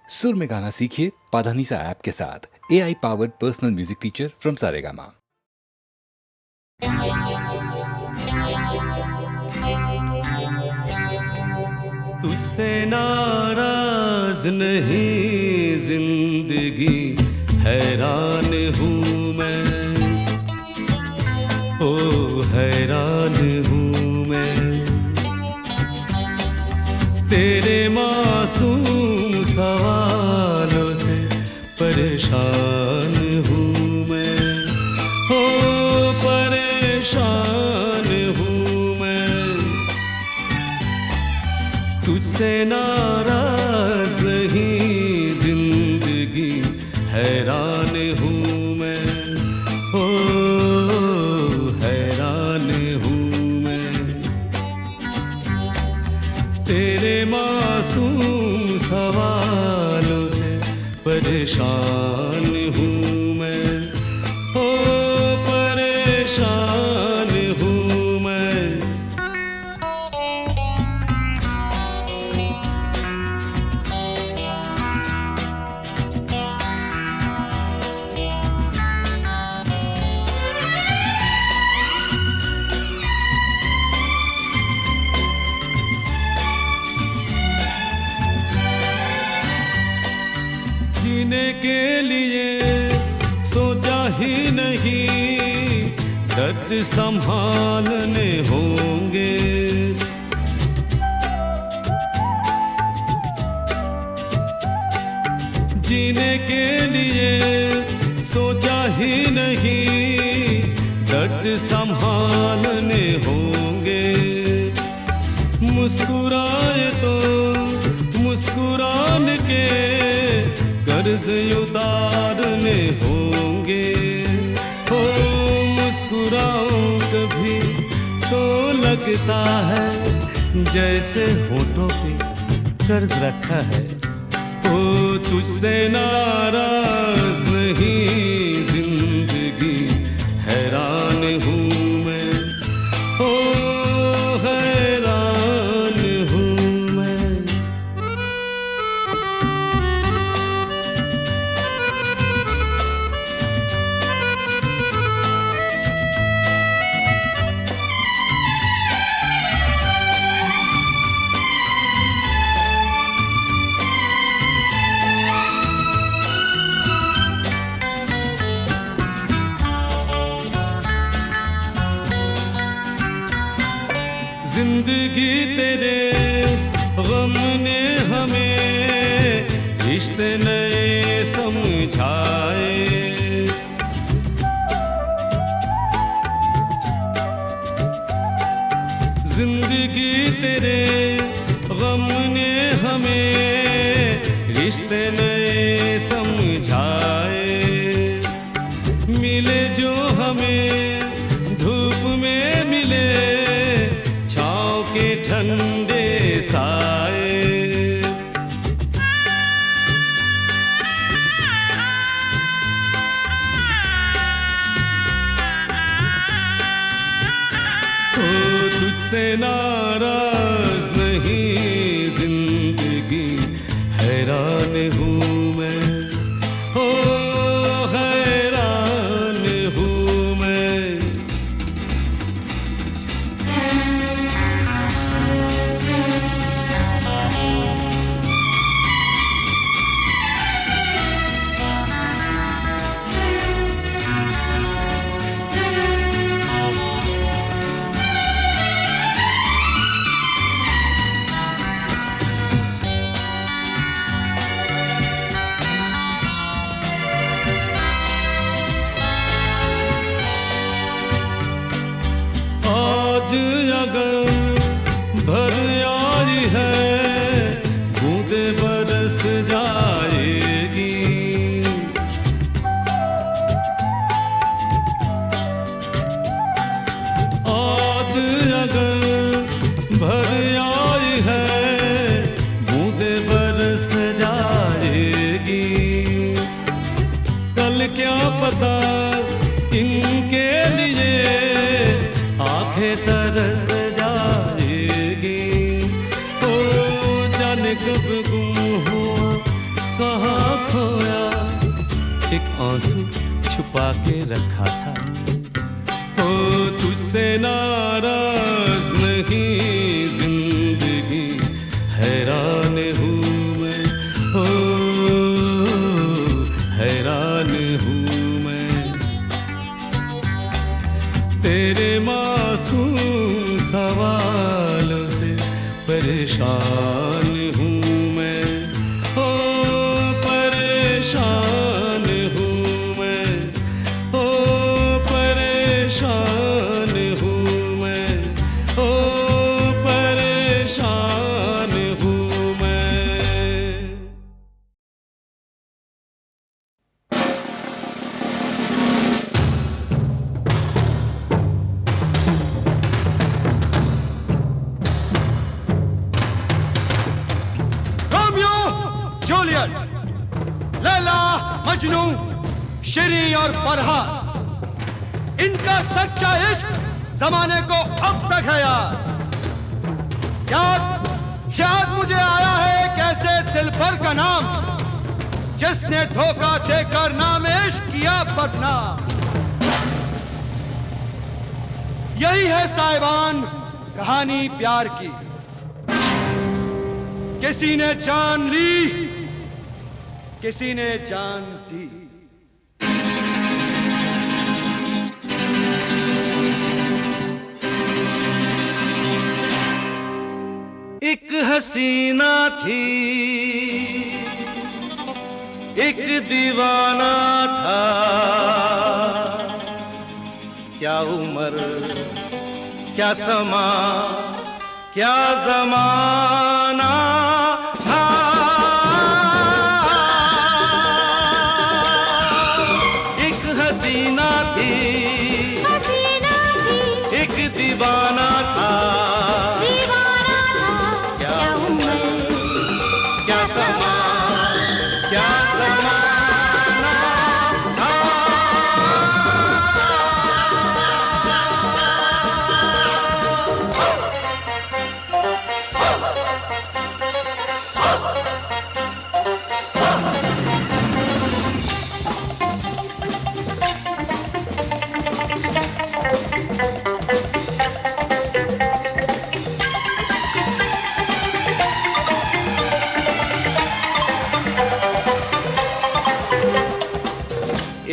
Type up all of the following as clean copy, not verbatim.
सुर में गाना सीखिए पाधानीसा ऐप के साथ। AI powered personal music teacher from Saregama. तुझसे नाराज नहीं जिंदगी, हैरान हूँ मैं, ओ हैरान हूँ मैं। तेरे मासूम सवालों से परेशान हूँ मैं, ओ परेशान हूँ मैं। तुझसे नाराज नहीं जिंदगी, हैरान हूँ मैं, ओ हैरान हूँ मैं। तेरे मासूम सवालों से परेशान हूँ मैं, ओ परेशान हूँ मैं। जीने के लिए सोचा ही नहीं, दर्द संभालने होंगे। जीने के लिए सोचा ही नहीं, दर्द संभालने होंगे। मुस्कुराए तो मुस्कुराने के कर्ज उतारने होंगे। हो मुस्कुराऊं कभी तो लगता है जैसे होठों पे कर्ज रखा है। ओ तुझसे नाराज नहीं जिंदगी, हैरान हूँ मैं, ओ हैरान हूँ मैं। जिंदगी तेरे गम ने हमें रिश्ते नए समझाए। जिंदगी तेरे गम ने हमें रिश्ते नए समझाए। मिले जो हमें धूप में मिले, के ठंडे साए। ओ तुझसे नाराज नहीं जिंदगी, हैरान हूँ मैं, ओ हैरान हूँ मैं। आज अगर भर आई है, बूंदे बरस जाएगी। आज अगर भर आई है, बूंदे बरस जाएगी। कल क्या पता इनके लिए आंखें तरस जाएगी। ओ जाने कब गुम हुआ एक आंसू छुपा के रखा था। ओ तुझसे नाराज नहीं जिंदगी, हैरान हूँ मैं, ओ हैरान हूँ मैं। तेरे मासूम सवालों से परेशान हूँ मैं, ओ परेशान हूँ मैं, ओ परेशान हूँ मैं, ओ परेशान हूँ मैं। रोमियो जूलियट, लैला मजनू, शेरी और फरहाद, इनका सच्चा इश्क जमाने को अब तक है याद। याद मुझे आया है कैसे दिलबर का नाम, जिसने धोखा देकर नाम इश्क किया बदनाम। यही है साहिबान कहानी प्यार की, किसी ने जान ली, किसी ने जान दी। एक हसीना थी, एक दीवाना था, क्या उम्र क्या समा क्या जमाना था। एक हसीना थी, एक दीवाना था, क्या उम्र क्या समा क्या जमाना था।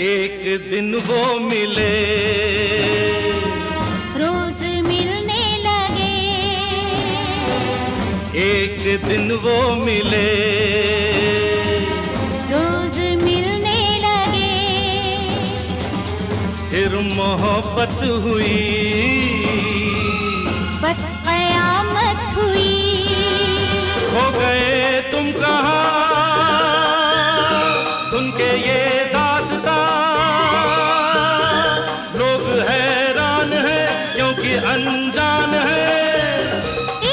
एक दिन वो मिले, रोज मिलने लगे, एक दिन वो मिले, रोज मिलने लगे, फिर मोहब्बत हुई, बस कयामत हुई। खो गए तुम कहाँ, सुन के ये दास्तां, लोग हैरान हैं क्योंकि अनजान है।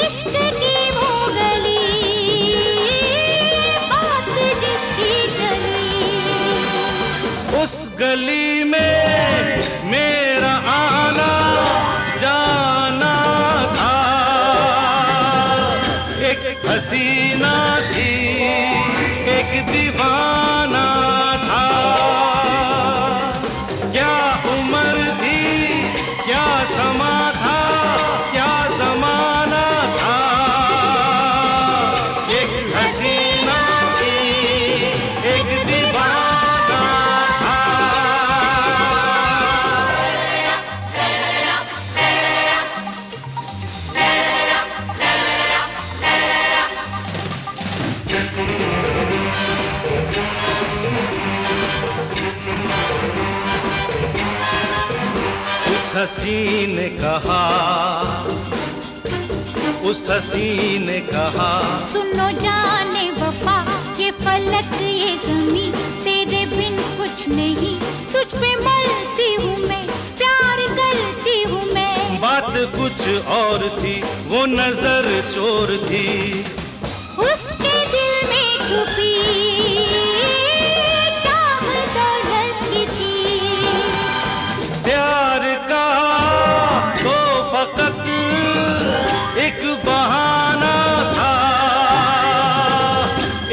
इश्क की वो गली, बात जिसकी चली, उस गली में मेरा आना जाना था। एक हसीना थी, एक दीवाना था, क्या उम्र थी क्या समा था, क्या जमाना था। एक हसीना थी, एक दीवाना था। उस हसी ने कहा, उस हसी ने कहा, सुनो जाने वफा, ये फलक ये जमी, तेरे बिन कुछ नहीं, तुझ पे मरती हूँ मैं, प्यार करती हूँ मैं। बात कुछ और थी, वो नजर चोर थी, उसके दिल में छुपी चाह दर्द की थी। प्यार का तो फकत एक बहाना था,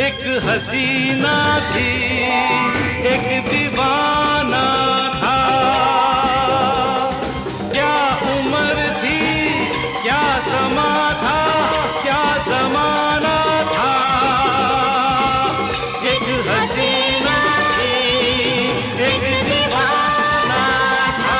एक हसीना थी, एक दीवाना था। क्या उम्र थी, क्या समा था, क्या जमाना था। एक हसीना थी, एक दीवाना था।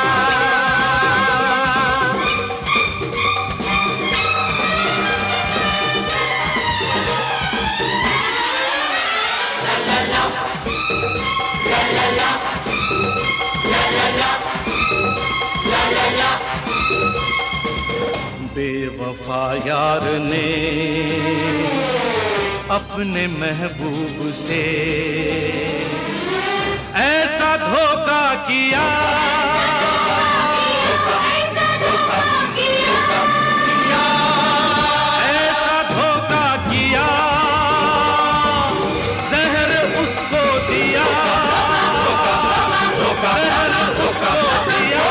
बेवफा यार ने अपने महबूब से ऐसा धोखा किया, ऐसा धोखा किया, जहर उसको दिया, जहर उसको दिया।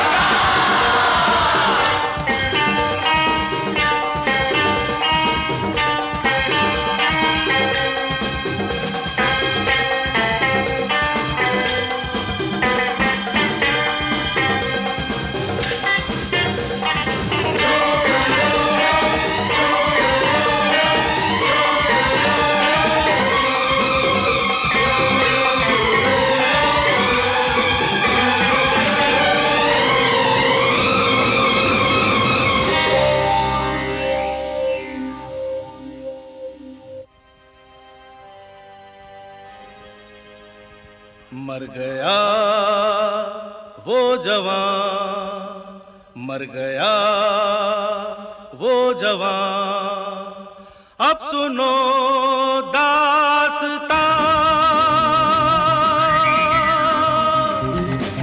मर गया वो जवान, मर गया वो जवान, अब सुनो दास्तां।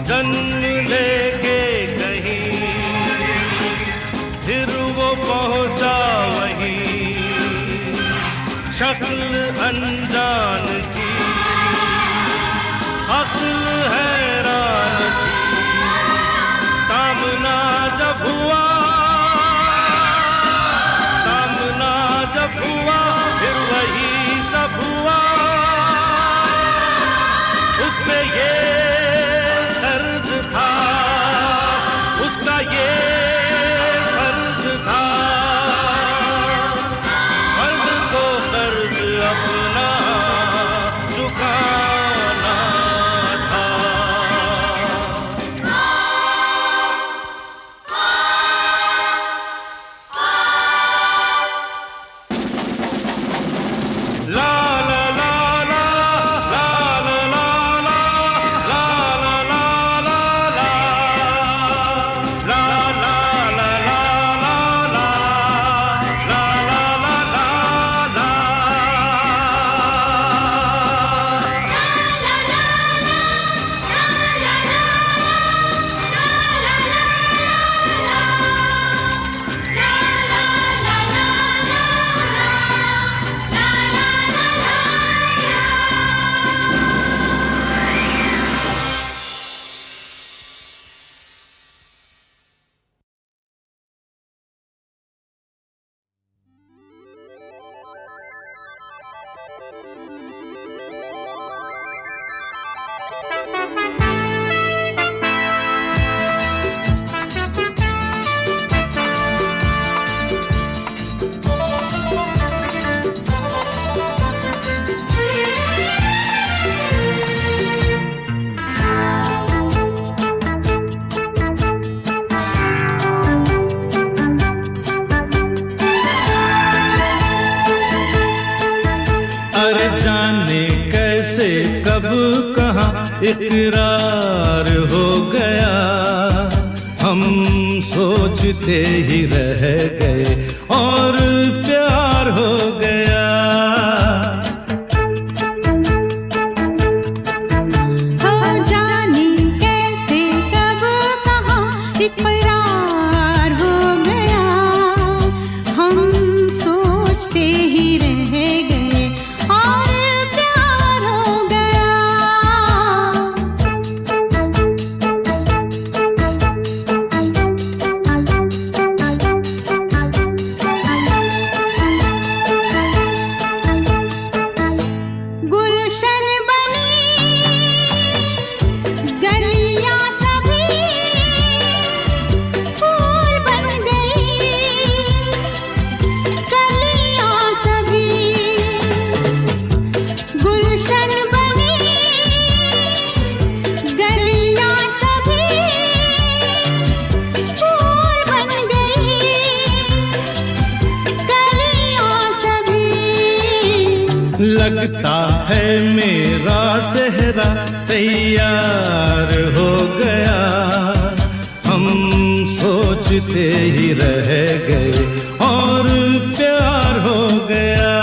जन्म लेके कहीं फिर वो पहुंचा वहीं, शक्ल अनजान की, अक्ल हैरान थी। सामना जब हुआ, सामना जब हुआ, फिर वही सब हुआ। उसपे ये कर्ज था, उसका ये फर्ज था, फर्ज को कर्ज अपना चुकाना था। ला ला ला ला ला ला ला ला ला ला ला ला ला ला ला ला ला ला अरे जाने कैसे कब कहाँ इकरार हो गया, हम सोचते ही रह गए और प्यार हो गया। हाँ जाने कैसे कब कहाँ इकरार हो गया, हम सोचते ही रह गए और प्यार हो गया। लगता है मेरा सेहरा तैयार हो गया, हम सोचते ही रह गए और प्यार हो गया।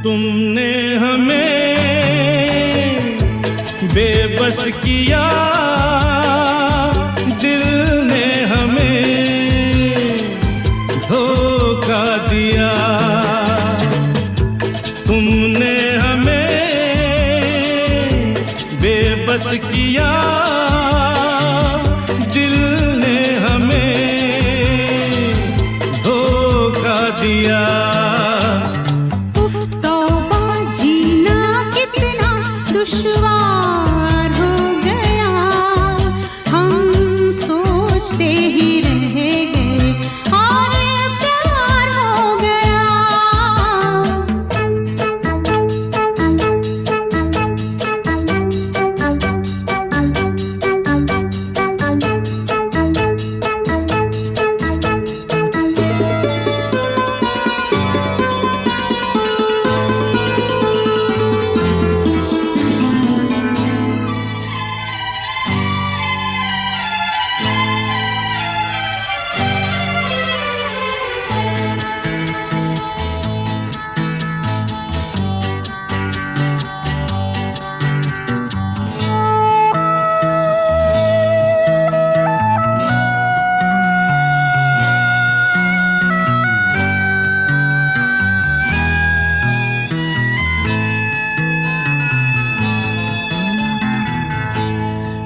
तुमने हमें बेबस किया, दिल ने हमें धोखा दिया। तुमने हमें बेबस किया, दिल ने हमें धोखा दिया। दुश्वार हो गया, हम सोचते ही रह गए और प्यार हो गया।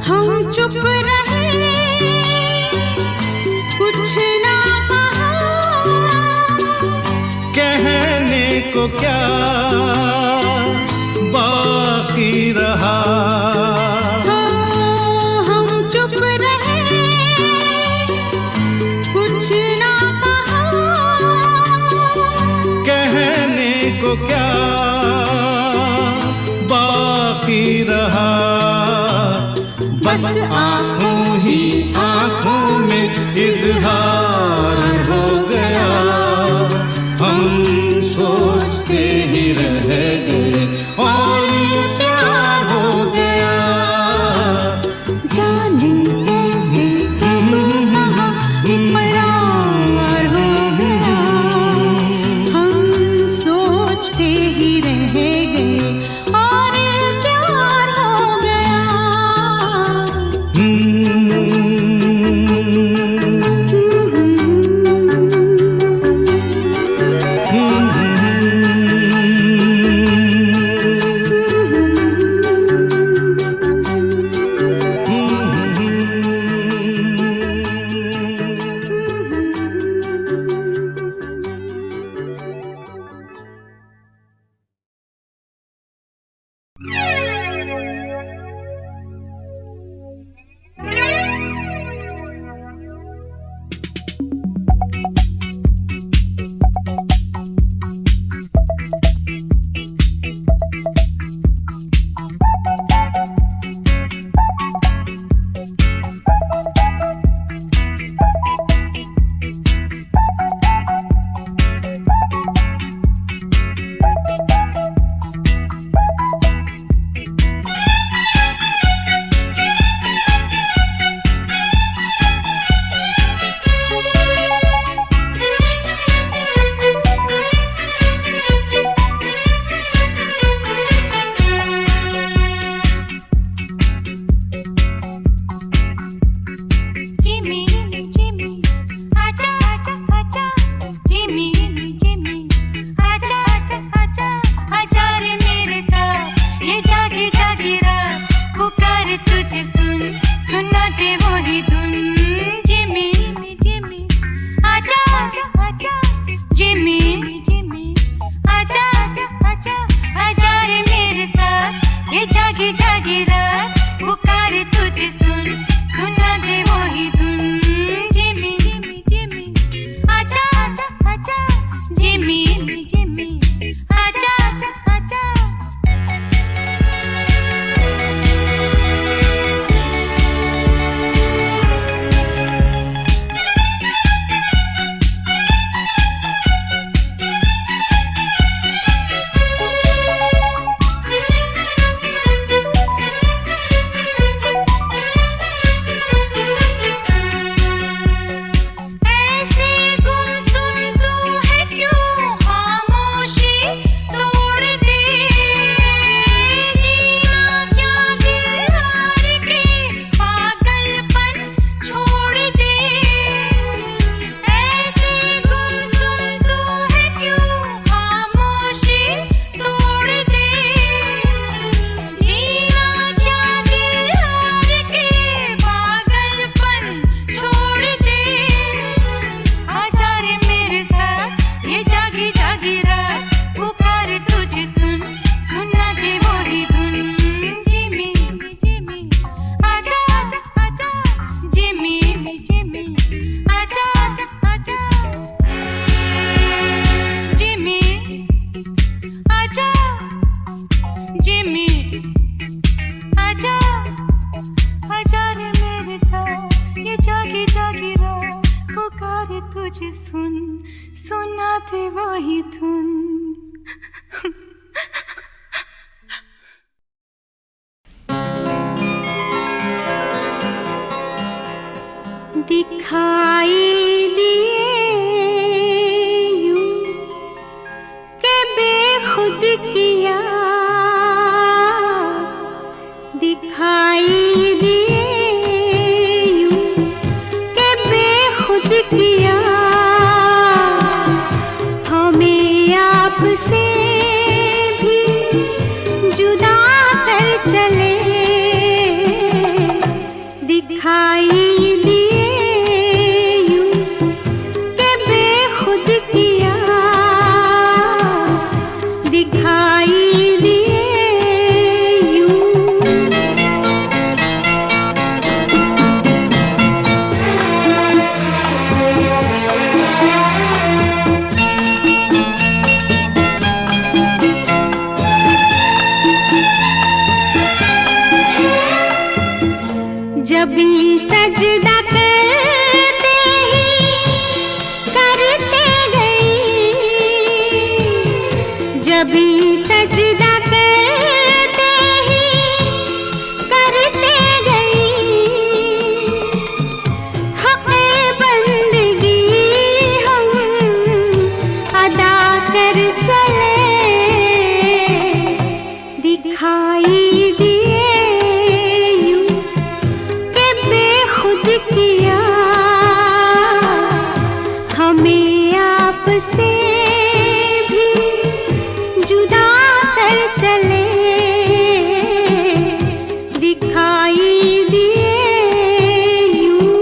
हम चुप रहे, कुछ ना कहा, कहने को क्या बाकी रहा। हम चुप रहे, कुछ ना कहा, कहने को क्या बाकी रहा। बस आँखों ही आँखों में इज़हार हो गया, हम सोचते ही रह गए और प्यार हो गया। जाने कैसे कब कहाँ इकरार हो गया, हम सोचते ही रह गए और प्यार हो गया। वही धुन। दिखाई दिए यूं के बेखुद किया, दिखाई दिए यूं के बेखुद किया, हमें आपसे भी जुदा कर चले। दिखाई जब भी सजदा करते ही करते गई, जब भी सजदा करते ही करते गई, हक़े बंदगी हम अदा कर चले। दिखाई दिए किया, हमें आपसे भी जुदा कर चले। दिखाई दिए यूं।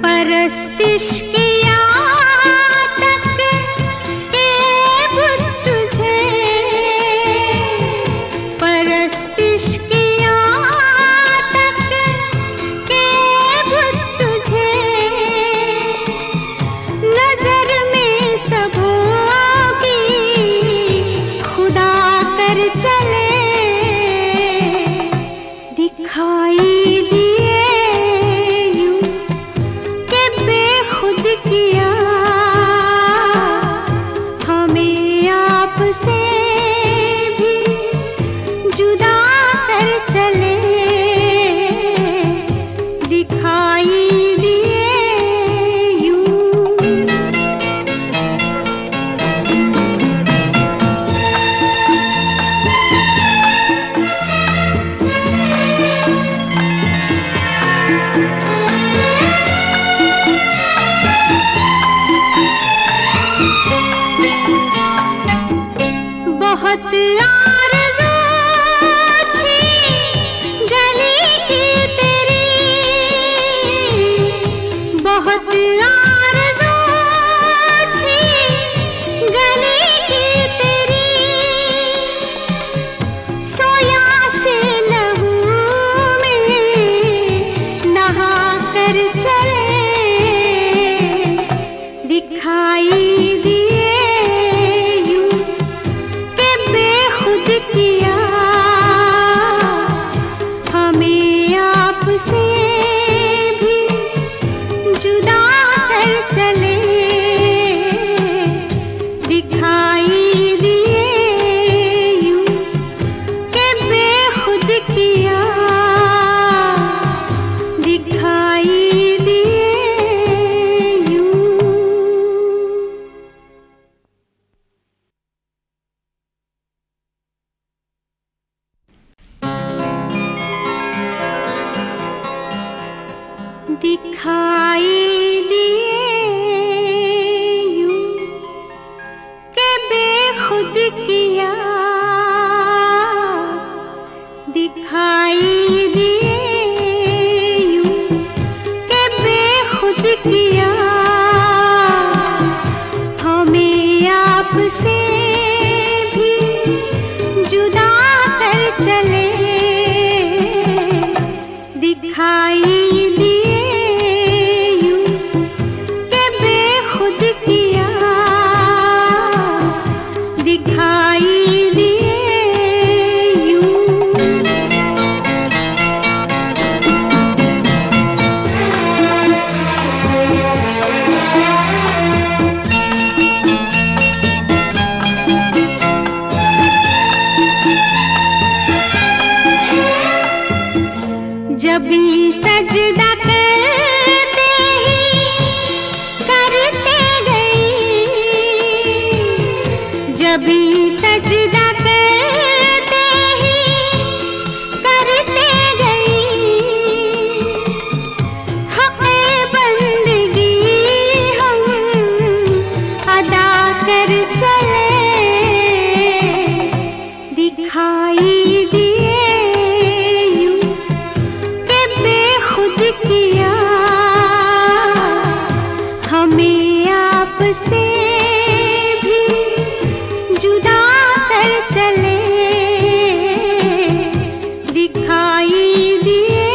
परस्तिश किया तक के बुत तुझे, परस्तिश किया तक के बुत तुझे, नजर में सबों की खुदा कर चले। दिखाई दिए किया, हमें आपसे भी जुदा कर चले। दिखाई दिए यूं। बहुत आरज़ू थी गली की तेरी, बहुत आरज़ू थी गली की तेरी, सोया से लहू में नहा कर चले। दिखाई दिए किया, हमें आपसे भी जुदा कर चले। दिखाई दिए यूं के बेखुद किया, दिखाई दिए यूं। दिखाई दिए यूं के बेखुद किया, दिखाई दिए यूं के बेखुद किया, हमें आपसे भी जुदा कर चले। दिखाई सजदा करते ही करते गई, जब भी सजदा करते ही करते गई, हक़े बंदगी हम अदा कर चले, दिखाई दिए यूं के बेखुद किया हमें आपसे भी जुदा कर चले, दिखाई दिए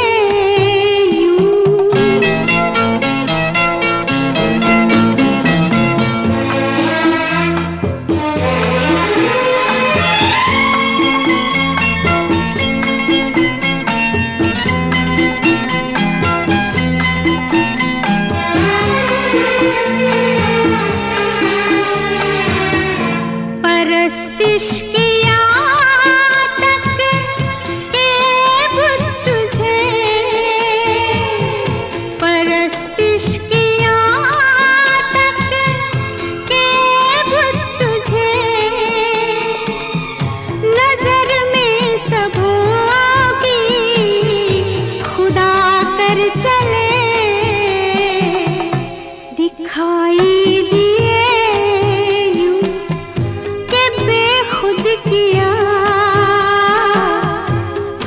यूं। परस्तिश किया तक के बुत तुझे, परस्तिश किया तक के बुत तुझे, नजर में सबों की खुदा कर चले, दिखाई दिए यूं के बेखुद किया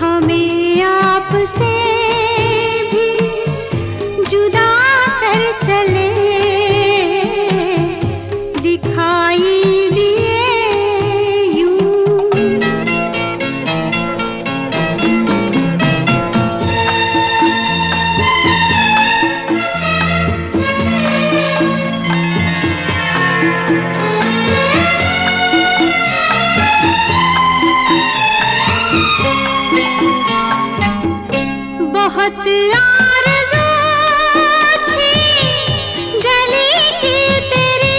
हमें आपसे भी जुदा कर चले, दिखाई दिए यूं। बहुत आरज़ू थी गली की तेरी,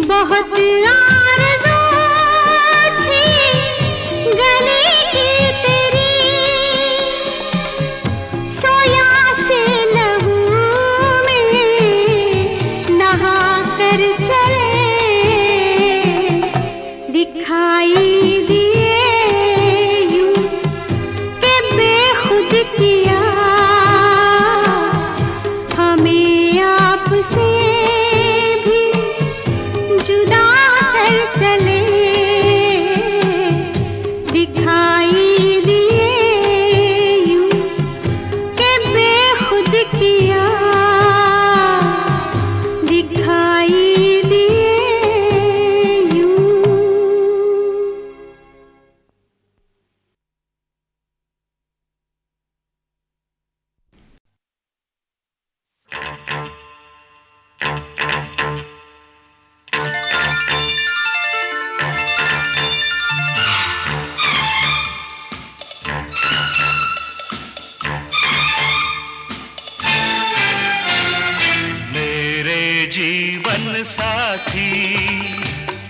बहुत आरज़ू थी गली की तेरी, सोया से लहू में नहा कर चले, दिखाई दिए यूं के बेखुद किया हमें आपसे भी जुदा कर चले, दिखाई दिए यूं के बेखुद किया, दिखाई दिए यूं। मेरे जीवन साथी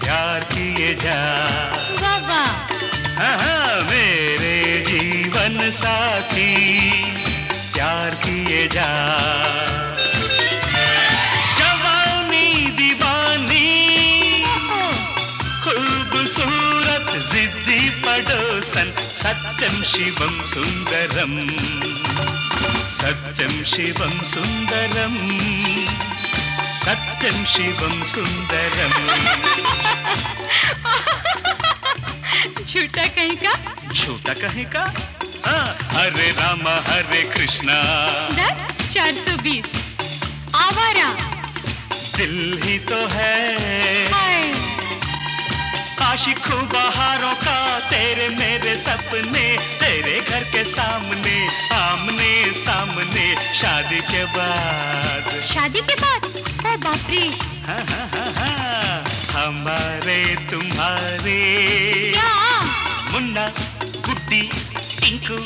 प्यार किए जा, बाबा हाँ, मेरे जीवन साथी प्यार किए जा, जवानी दीवानी खूबसूरत जिद्दी पड़ोसन, सत्यम शिवम सुंदरम, सत्यम शिवम सुंदरम, सत्यम शिवम सुंदरम। झूठा कहीं का, झूठा कहे का? हाँ, हरे रामा हरे कृष्णा, दर 420 आवारा दिल ही तो है हाय, आशिकों बहारों का, तेरे मेरे सपने तेरे घर के सामने, आमने सामने, शादी के बाद, शादी के बाद ओ बाप रे, हाँ, हाँ, हाँ, हाँ, हमारे तुम्हारे क्या मुन्ना गुड्डी टिंकू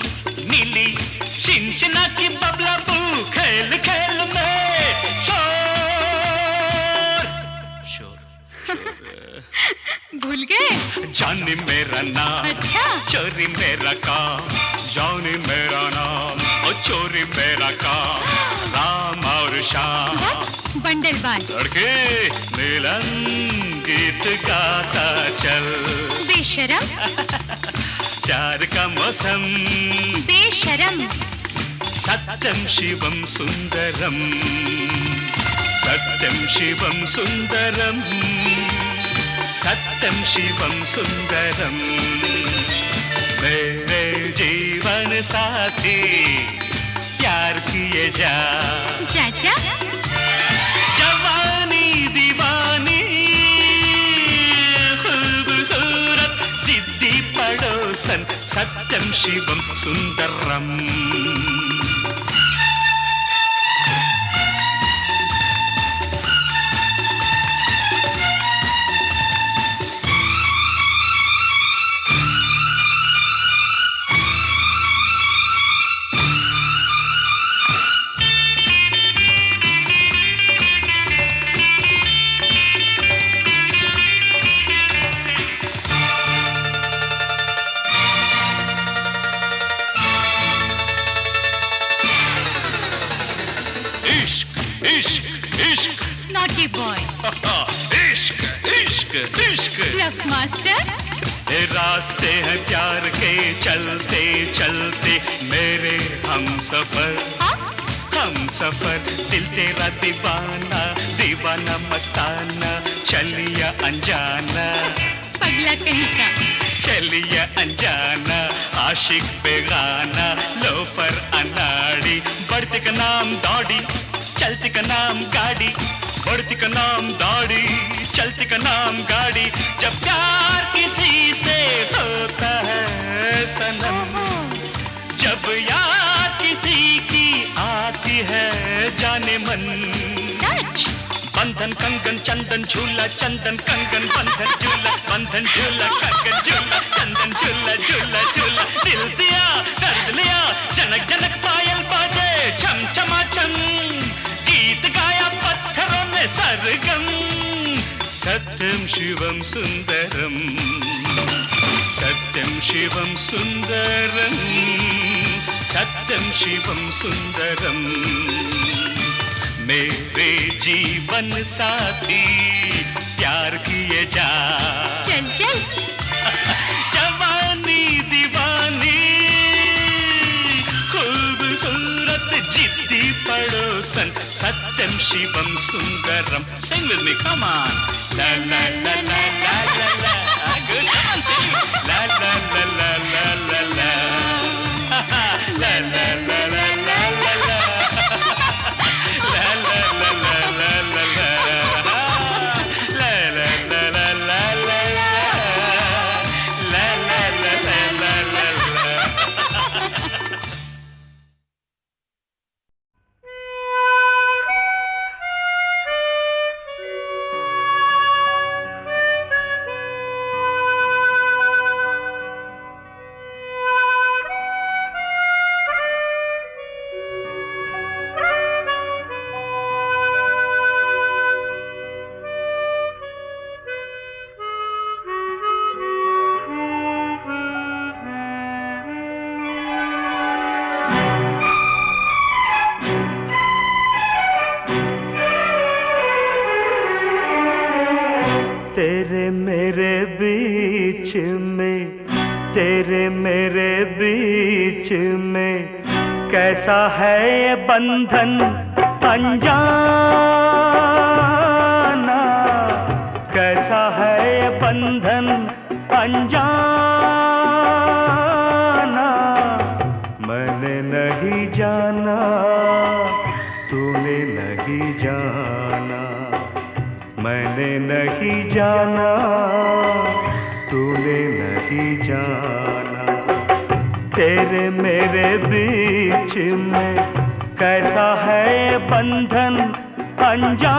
नीली शिनशिना की बबला बू, खेल खेल में शोर शोर भूल गए? जानी मेरा नाम, अच्छा चोरी मेरा काम, जाने मेरा नाम और चोरी मेरा काम, राम और श्याम बंडलबाज लड़के मिलन गीत गाता चल, बेशरम प्यार का मौसम बेशरम सत्यम शिवम सुंदरम, सत्यम शिवम सुंदरम, सत्यम शिवम सुंदरम, मेरे जीवन साथी प्यार किए जा, चाचा जवानी दीवानी खूबसूरत जिद्दी पड़ोसन, सत्यम शिवम सुंदरम। नॉटी बॉय इश्क इश्क इश्क लव मास्टर ये रास्ते हैं प्यार के चलते चलते मेरे हम सफर दिल तेरा दीवाना दीवाना मस्ताना चलिया अनजाना, पगला कहीं का चलिया अनजाना आशिक बेगाना लोफर अनाड़ी, बढ़ती का नाम दौड़ी चलती का नाम गाड़ी, बढ़ती का नाम दौड़ी चलती का नाम गाड़ी, जब प्यार किसी से होता है सनम, जब याद किसी की आती है जाने मन, सच बंधन कंगन चंदन झूला चंदन कंगन बंधन झूला कंगन झूला चंदन झूला झूला झूला, दिल दिया दर्द लिया जनक जनक पायल बाजे छम छमा छम, गीत गाया पत्थरों में सरगम, सत्यम शिवम सुंदरम, सत्यम शिवम सुंदरम, सत्यम शिवम सुंदरम, मेरे जीवन साथी प्यार किए जा, चल चल जवानी दीवानी खूबसूरत जिद्दी पड़ोसन, सत्यम Shivam Sundaram. Sing with me, come on. La la la la la la la. Good, come on, sing. La la la la la la la. La la la la la la la. La la la la la la la. La la la la la la la. La la la la la la la. तेरे मेरे बीच में, तेरे मेरे बीच में कैसा है ये बंधन अनजाना, कैसा है ये बंधन अनजाना, मैंने नहीं जाना तूने नहीं जाना, मैंने नहीं जाना तूने नहीं जाना, तेरे मेरे बीच में कैसा है बंधन अनजाना।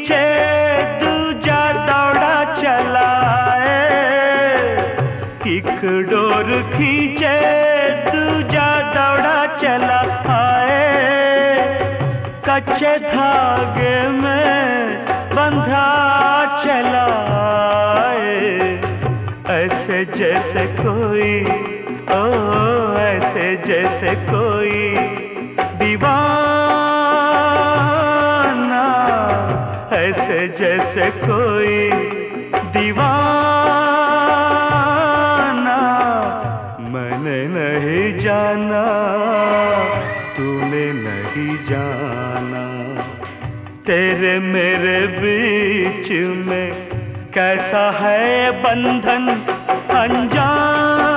खींचे दूजा दौड़ा चला एक डोर खींचे दूजा दौड़ा चला आए कच्चे धागे में बंधा चला आए ऐसे जैसे कोई ओ ऐसे जैसे कोई दीवाना ऐसे जैसे कोई दीवाना मैंने नहीं जाना तूने नहीं जाना तेरे मेरे बीच में कैसा है बंधन अनजाना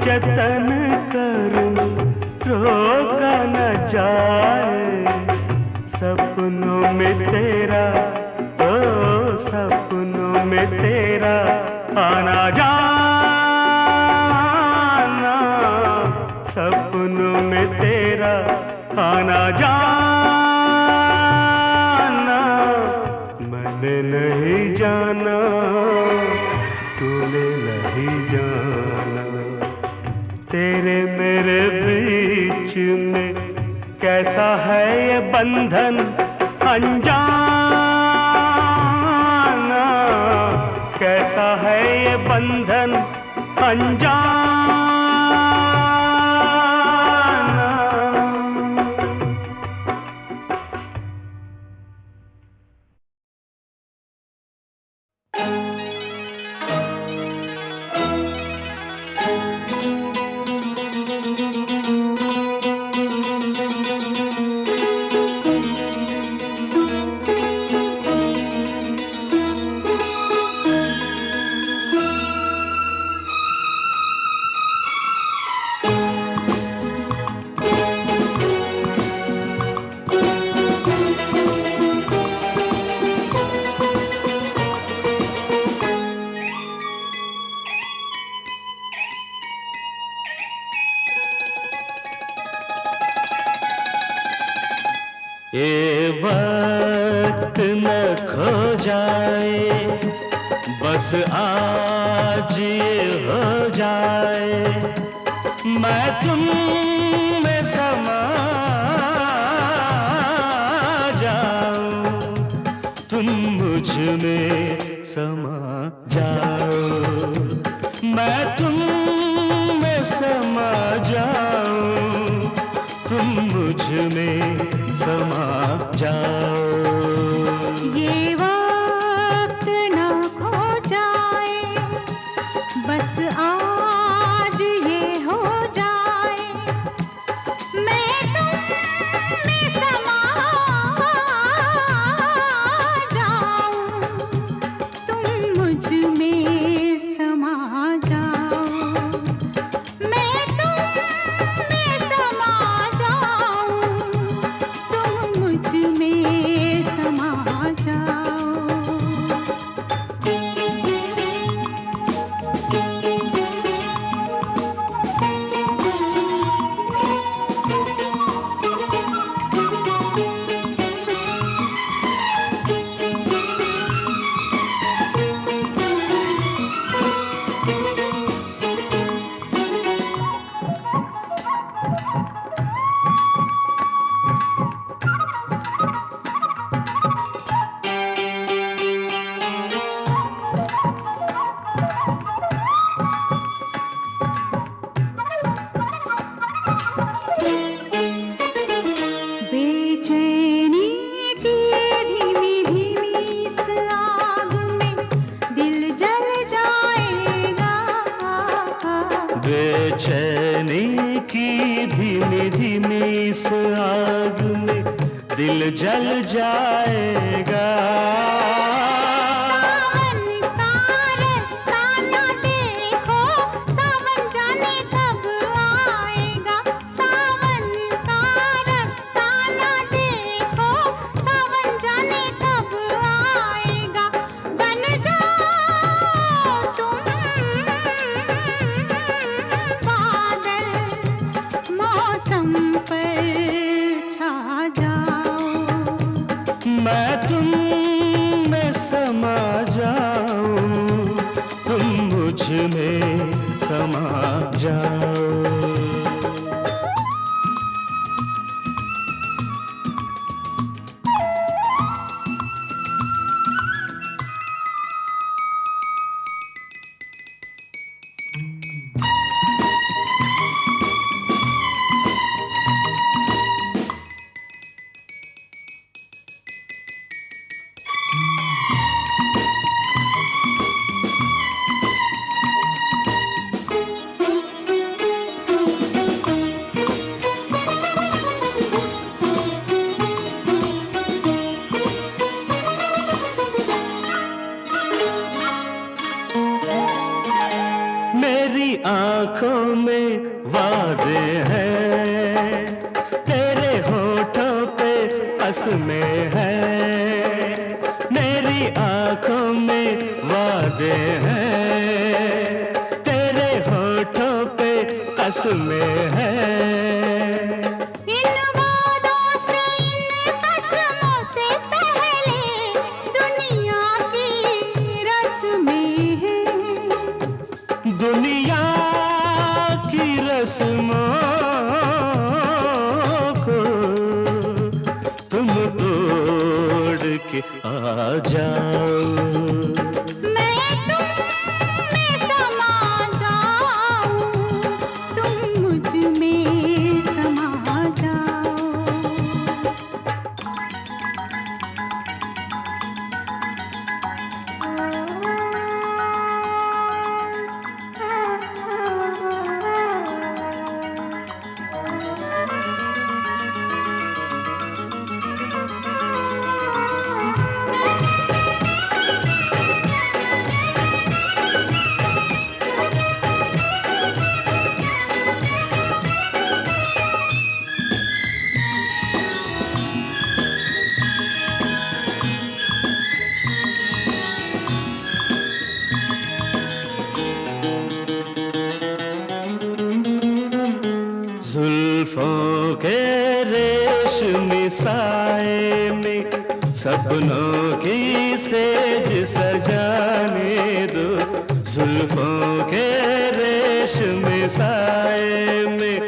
जतन करूं रोका न जाए सपनों में तेरा ओ सपनों में तेरा आना जाना सपनों में तेरा आना जाना मैंने नहीं जाना तूने नहीं जाना तेरे मेरे बीच में कैसा है ये बंधन अनजाना कैसा है ये बंधन अनजाना ये वक्त न खो जाए बस आज ये हो जाए मैं तुम में समा जाऊं तुम मुझ में समा जाओ मैं तुम में समा जाऊं तुम मुझ में समा जाओ ये वक्त ना खो जाए बस आज ये हो जाए मैं तुम में समा जाऊं तुम मुझ में समा जाओ मैं तुम में समा जाऊं तुम मुझ में की धीमी धीमी इस आग में दिल जल जाएगा। सावन का रास्ता ना देखो, सावन जाने कब आएगा। सावन का रास्ता ना देखो, सावन जाने कब आएगा। बन जाओ तुम बादल, मौसम पर छा जाओ। मैं तुम में समा जाऊं, तुम मुझ में समा जाओ। मेरी आंखों में वादे हैं, तेरे होठों पे कसमें हैं। मेरी आंखों में वादे हैं, तेरे होठों पे कसमें हैं। इन वादों से, इन कसमों से पहले दुनिया की रस्में हैं। दुनिया की रस्मों को तुम तोड़ के आ जाओ। मैं तुम में समा जाऊं, तुम मुझ में समा जाओ। जुल्फों के रेशमी साए में सपनों की सेज सजाने दो। जुल्फों के रेशमी साए में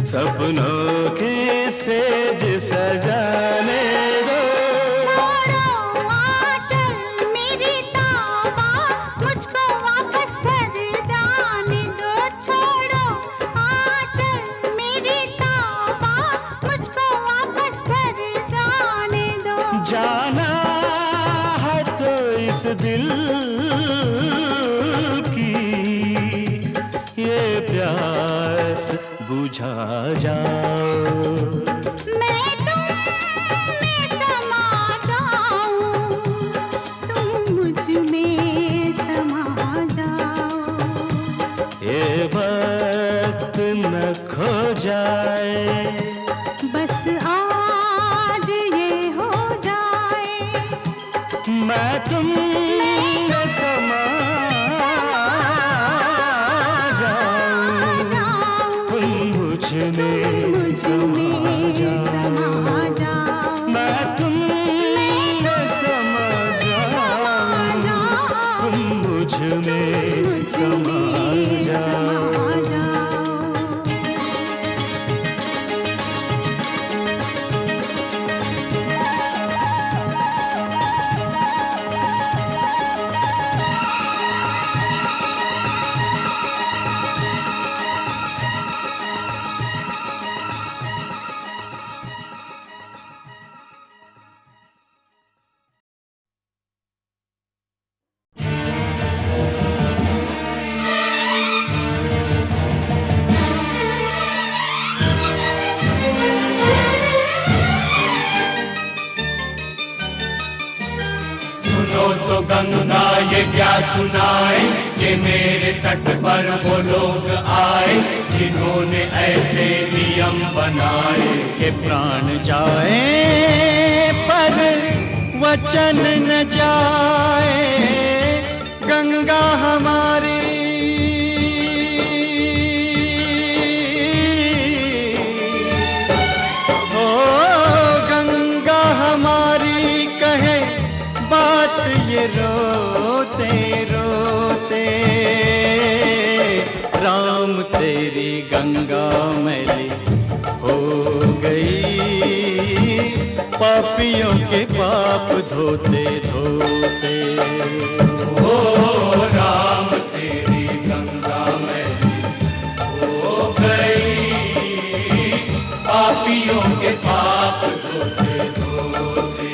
सपनों की सेज सजाने दो। छोड़ो आंचल मेरी ताबा, मुझको वापस घर जाने दो। छोड़ो आंचल मेरी ताबा, मुझको वापस घर जाने दो। जाना है तो इस दिल की ये प्यास बुझा जाओ। मैं तुम में समा जाऊं, तुम मुझ में समा जाओ। ये वक्त न खो जाए, बस आज ये हो जाए। मैं तुम में समा जाऊं, तुम मुझ में समा जाओ। मैं तुम में समा जाऊं, तुम मुझ में समा जाओ। गंगा ये क्या सुनाए कि मेरे तट पर वो लोग आए जिन्होंने ऐसे नियम बनाए कि प्राण जाए पर वचन न जाए। गंगा हमारी ओ गंगा हमारी कहे बात ये रोते रोते। राम तेरी गंगा मैली हो गई पापियों के पाप धोते धोते। ओ राम तेरी गंगा मैली हो गई पापियों के पाप धोते धोते।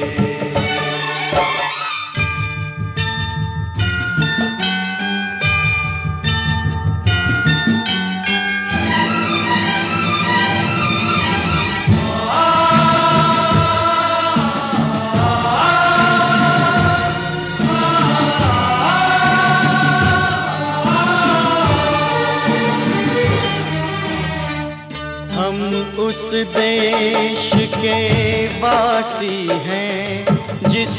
उस देश के वासी हैं जिस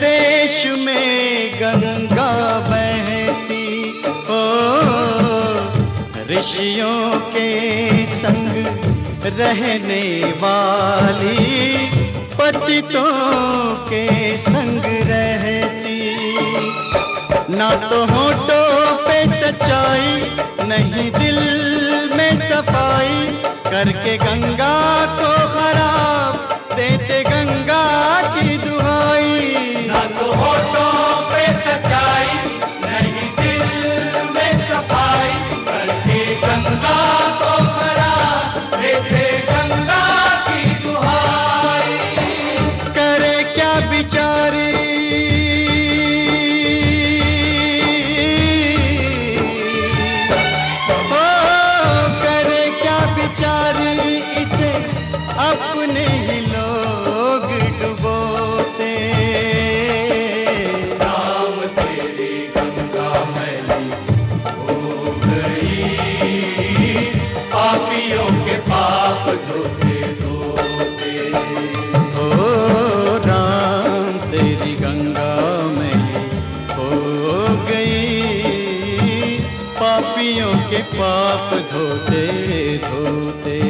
देश में गंगा बहती। ओ ऋषियों के संग रहने वाली पतितों के संग रहती। ना तो होठों पे सच्चाई नहीं दिल में सफाई करके गंगा को खराब देते गंगा की दुहाई। ना तो होठों पे सच्चाई नहीं दिल में सफाई करके गंगा को खराब देते गंगा की दुहाई। करे क्या बिचारी इसे अपने ही लोग डुबोते। राम तेरी गंगा मैली हो गई पापियों के पाप धोते धोते। ओ राम तेरी गंगा मैली हो गई पापियों के पाप धोते धोते।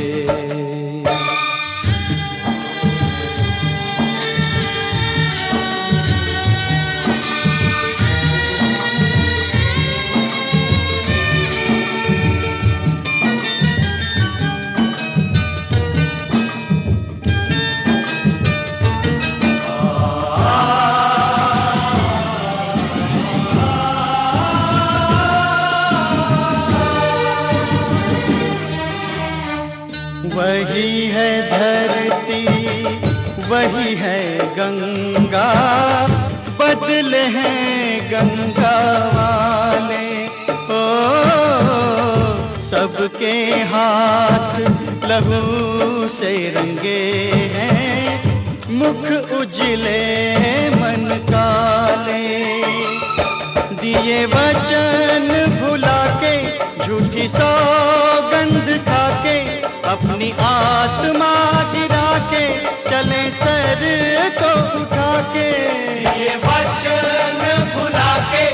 वही है धरती वही है गंगा बदले हैं गंगा वाले। ओ सबके हाथ लहू से रंगे हैं मुख उजले मन काले। दिए वचन भुला के झूठी सौगंध खा के अपनी आत्मा गिरा के चले सर को उठा के। ये वचन भुला के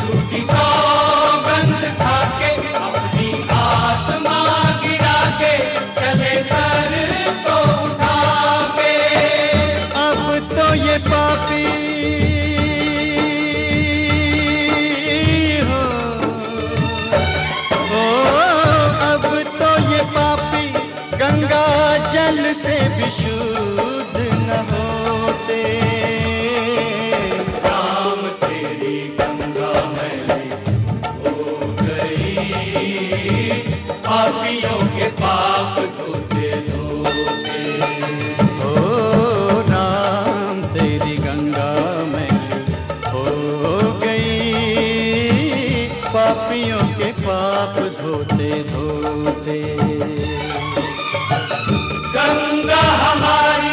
झूठी सौगंध खा के अपनी आत्मा गिरा के चले सर को उठा के। अब तो ये पापी गंगा जल से भी शुद्ध न होते। राम तेरी गंगा मैली हो गई पापियों के पाप धोते धोते। ओ राम तेरी गंगा मैली हो गई पापियों के पाप धोते धोते। गंगा हमारी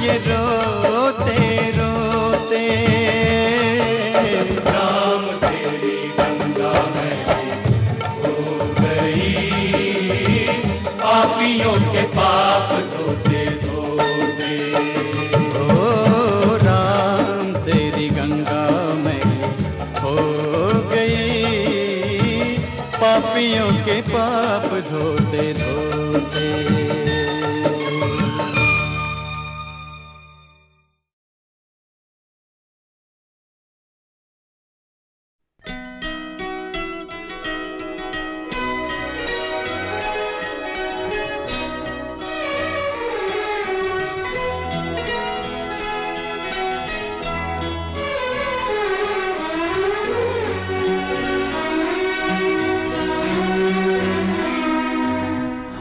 ये रोते रोते। राम तेरी गंगा मैली हो गई, पापियों के पाप धोते धोते। ओ राम तेरी गंगा मैली हो गई, पापियों के पाप धोते धोते।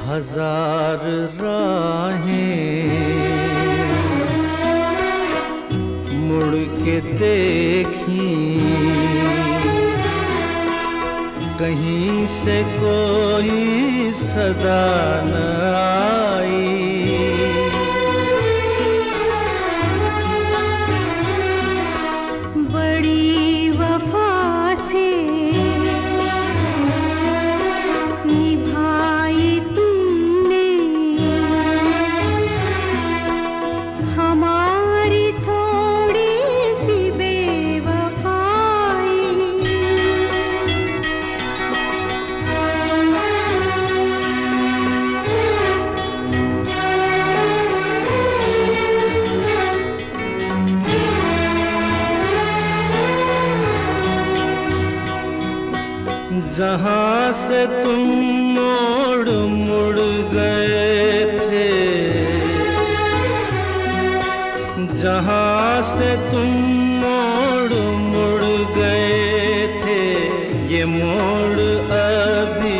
हजार राहें मुड़ के देखी, कहीं से कोई सदा न आई। बड़ी वफा से निभाई तुमने हमारी थोड़ी सी बेवफाई। जहाँ से तुम मोड़ मुड़ गए थे, जहाँ से तुम मोड़ मुड़ गए थे, ये मोड़ अभी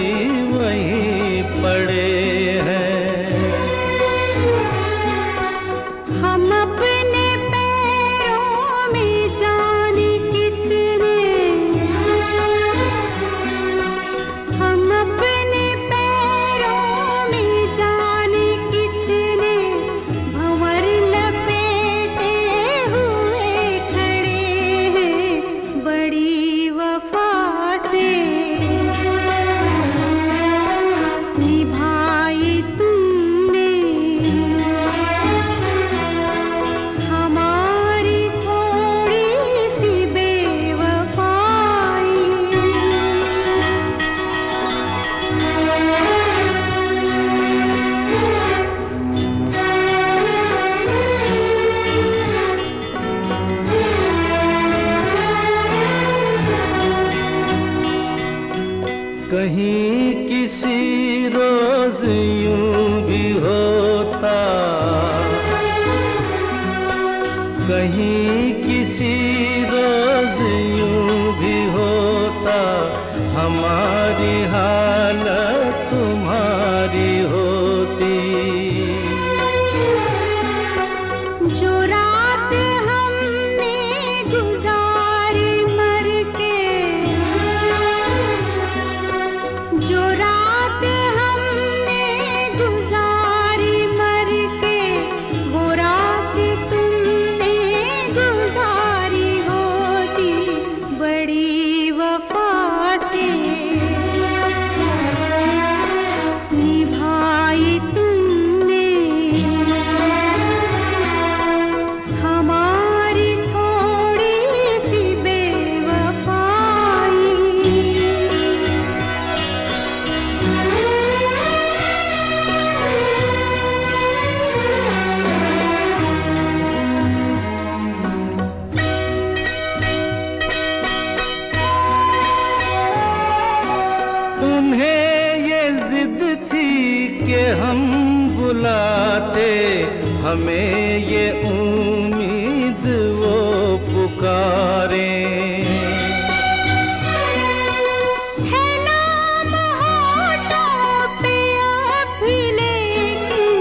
वहीं पड़े हैं। हम अपने पैरों में जाने कितने, हम अपने पैरों में जाने कितने भंवर लपेटे हुए खड़े हैं। बड़ी वफा से निभाई तुमने हमारी थोड़ी सी बेवफाई। कहीं किसी रोज यूं भी होता, कहीं किसी रोज यूं भी होता, हमारी हालत तुम्हारी होती। जो रात हमने गुजारी मर के, जो रात हमने गुजारी मर के, वो रात तुमने गुजारी होती। बड़ी वफा से निभाई तुमने हमारी थोड़ी सी बेवफाई। उन्हें ये जिद थी कि हम बुलाते, हमें ये उम्मीद वो पुकारे। है नाम होठों पे अब भी लेकिन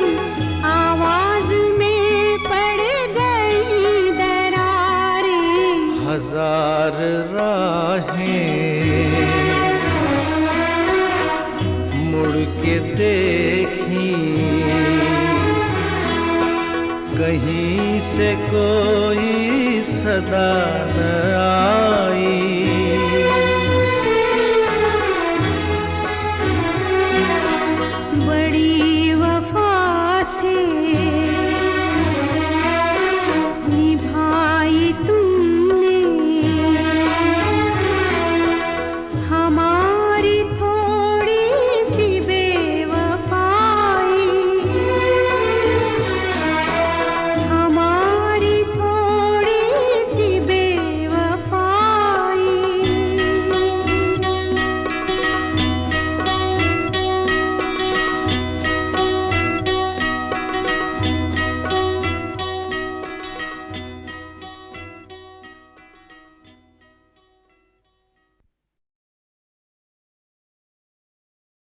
आवाज में पड़ गई दरारें। हजार राहें मुड़ के देखी, कहीं से कोई सदा न आई।